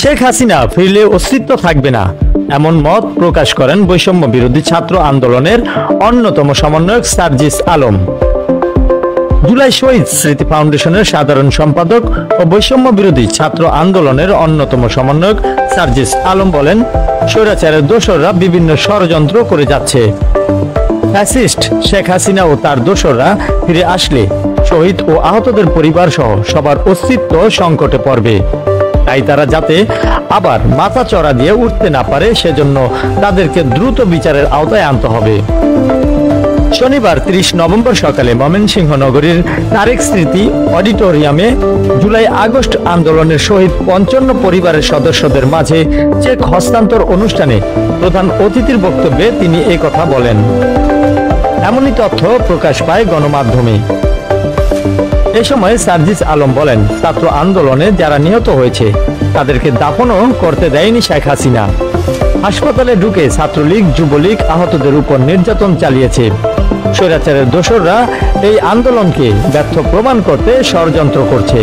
শেখ হাসিনা ফিরলে অস্তিত্ব থাকবে না, এমন মত প্রকাশ করেন বৈষম্য বিরোধী ছাত্র আন্দোলনের অন্যতম সমন্বয়ক সার্জিস আলম। জুলাই শহীদ স্মৃতি ফাউন্ডেশনের সাধারণ সম্পাদক ও বৈষম্য বিরোধী ছাত্র আন্দোলনের অন্যতম সমন্বয়ক সার্জিস আলম বলেন, স্বৈরাচারের দোসররা বিভিন্ন ষড়যন্ত্র করে যাচ্ছে। ফ্যাসিস্ট শেখ হাসিনা ও তার দোসররা ফিরে আসলে শহীদ ও আহতদের পরিবার সহ সবার অস্তিত্ব সংকটে পড়বে। তাই তারা যাতে আবার মাথা চড়া দিয়ে উঠতে না পারে, সেজন্য তাদেরকে দ্রুত বিচারের আওতায় আনতে হবে। শনিবার 30 নভেম্বর সকালে ময়মনসিংহ নগরীর তারেক স্মৃতি অডিটোরিয়ামে জুলাই আগস্ট আন্দোলনের শহীদ 55 পরিবারের সদস্যদের মাঝে চেক হস্তান্তর অনুষ্ঠানে প্রধান অতিথির বক্তব্যে তিনি কথা বলেন। এমনই তথ্য প্রকাশ পায় গণমাধ্যমে। এ সময় সার্জিস আলম বলেন, ছাত্র আন্দোলনে যারা নিহত হয়েছে তাদেরকে দাফনও করতে দেয়নি শেখ হাসিনা। হাসপাতালে ঢুকে ছাত্রলীগ যুবলীগ আহতদের উপর নির্যাতন চালিয়েছে। স্বৈরাচারের দোসররা এই আন্দোলনকে ব্যর্থ প্রমাণ করতে ষড়যন্ত্র করছে।